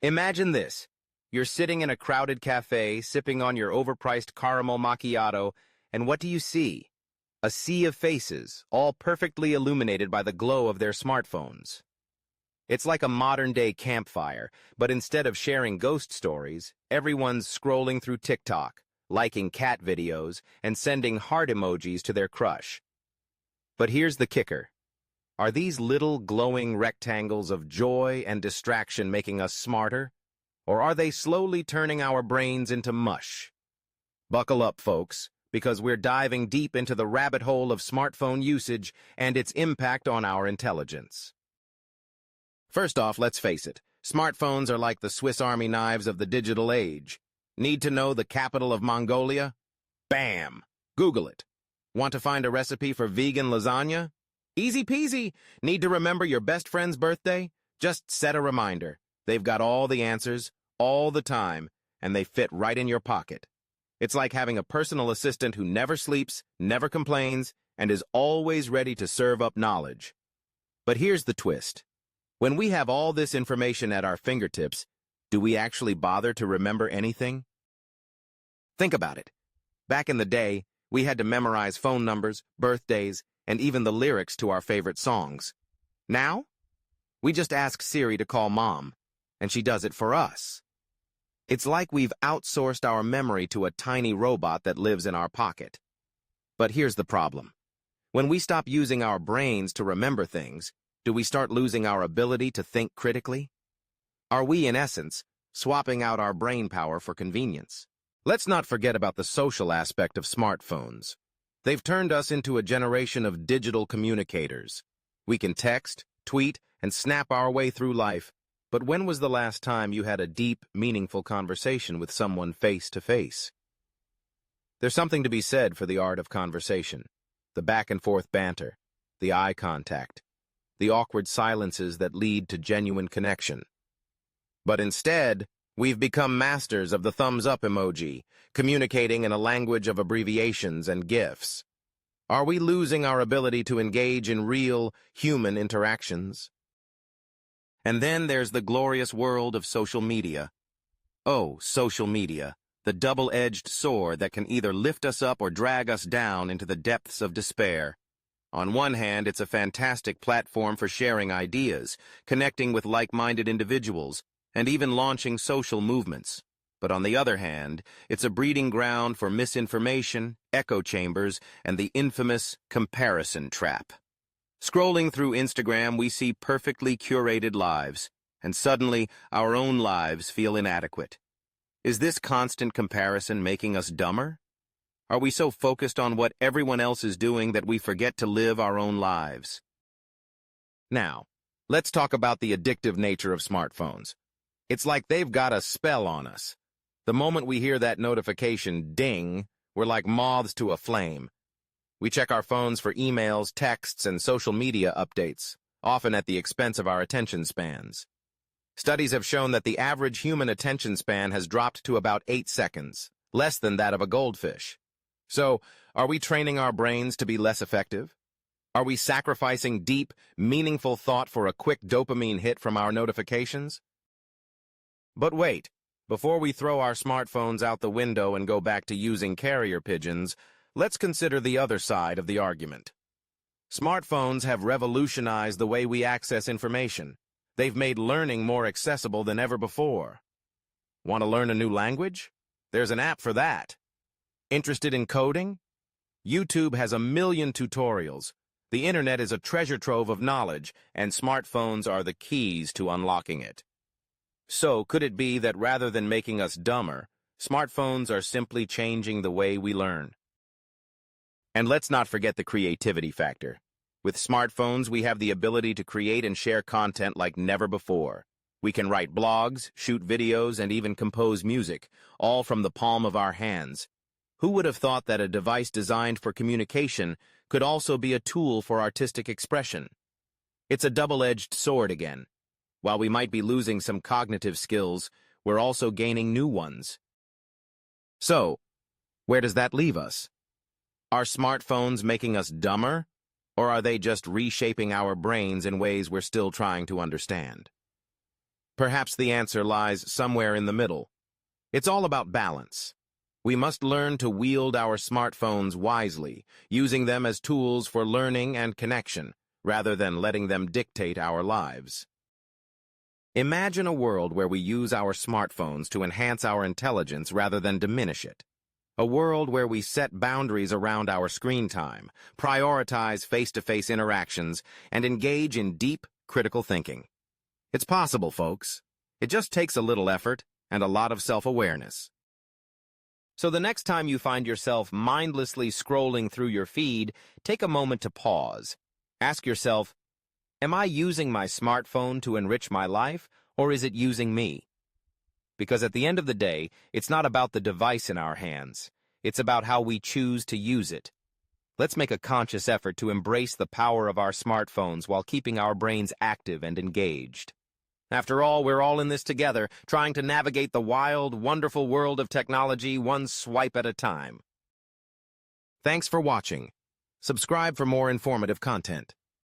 Imagine this. You're sitting in a crowded cafe, sipping on your overpriced caramel macchiato, and what do you see? A sea of faces, all perfectly illuminated by the glow of their smartphones. It's like a modern-day campfire, but instead of sharing ghost stories, everyone's scrolling through TikTok, liking cat videos, and sending heart emojis to their crush. But here's the kicker. Are these little glowing rectangles of joy and distraction making us smarter? Or are they slowly turning our brains into mush? Buckle up, folks, because we're diving deep into the rabbit hole of smartphone usage and its impact on our intelligence. First off, let's face it, smartphones are like the Swiss Army knives of the digital age. Need to know the capital of Mongolia? Bam! Google it. Want to find a recipe for vegan lasagna? Easy peasy. Need to remember your best friend's birthday? Just set a reminder. They've got all the answers, all the time, and they fit right in your pocket. It's like having a personal assistant who never sleeps, never complains, and is always ready to serve up knowledge. But here's the twist. When we have all this information at our fingertips, do we actually bother to remember anything? Think about it. Back in the day, we had to memorize phone numbers, birthdays, and even the lyrics to our favorite songs. Now, we just ask Siri to call Mom, and she does it for us. It's like we've outsourced our memory to a tiny robot that lives in our pocket. But here's the problem. When we stop using our brains to remember things, do we start losing our ability to think critically? Are we, in essence, swapping out our brain power for convenience? Let's not forget about the social aspect of smartphones. They've turned us into a generation of digital communicators. We can text, tweet, and snap our way through life. But when was the last time you had a deep, meaningful conversation with someone face to face? There's something to be said for the art of conversation, the back-and-forth banter, the eye contact, the awkward silences that lead to genuine connection. But instead, we've become masters of the thumbs-up emoji, communicating in a language of abbreviations and GIFs. Are we losing our ability to engage in real, human interactions? And then there's the glorious world of social media. Oh, social media, the double-edged sword that can either lift us up or drag us down into the depths of despair. On one hand, it's a fantastic platform for sharing ideas, connecting with like-minded individuals, and even launching social movements. But on the other hand, it's a breeding ground for misinformation, echo chambers, and the infamous comparison trap. Scrolling through Instagram, we see perfectly curated lives, and suddenly our own lives feel inadequate. Is this constant comparison making us dumber? Are we so focused on what everyone else is doing that we forget to live our own lives? Now, let's talk about the addictive nature of smartphones. It's like they've got a spell on us. The moment we hear that notification ding, we're like moths to a flame. We check our phones for emails, texts, and social media updates, often at the expense of our attention spans. Studies have shown that the average human attention span has dropped to about 8 seconds, less than that of a goldfish. So, are we training our brains to be less effective? Are we sacrificing deep, meaningful thought for a quick dopamine hit from our notifications? But wait, before we throw our smartphones out the window and go back to using carrier pigeons, let's consider the other side of the argument. Smartphones have revolutionized the way we access information. They've made learning more accessible than ever before. Want to learn a new language? There's an app for that. Interested in coding? YouTube has 1 million tutorials. The internet is a treasure trove of knowledge, and smartphones are the keys to unlocking it. So, could it be that rather than making us dumber, smartphones are simply changing the way we learn? And let's not forget the creativity factor. With smartphones, we have the ability to create and share content like never before. We can write blogs, shoot videos, and even compose music, all from the palm of our hands. Who would have thought that a device designed for communication could also be a tool for artistic expression? It's a double-edged sword again. While we might be losing some cognitive skills, we're also gaining new ones. So, where does that leave us? Are smartphones making us dumber, or are they just reshaping our brains in ways we're still trying to understand? Perhaps the answer lies somewhere in the middle. It's all about balance. We must learn to wield our smartphones wisely, using them as tools for learning and connection, rather than letting them dictate our lives. Imagine a world where we use our smartphones to enhance our intelligence rather than diminish it. A world where we set boundaries around our screen time, prioritize face-to-face interactions, and engage in deep, critical thinking. It's possible, folks. It just takes a little effort and a lot of self-awareness. So the next time you find yourself mindlessly scrolling through your feed, take a moment to pause. Ask yourself, am I using my smartphone to enrich my life, or is it using me? Because at the end of the day, it's not about the device in our hands. It's about how we choose to use it. Let's make a conscious effort to embrace the power of our smartphones while keeping our brains active and engaged. After all, we're all in this together, trying to navigate the wild, wonderful world of technology one swipe at a time. Thanks for watching. Subscribe for more informative content.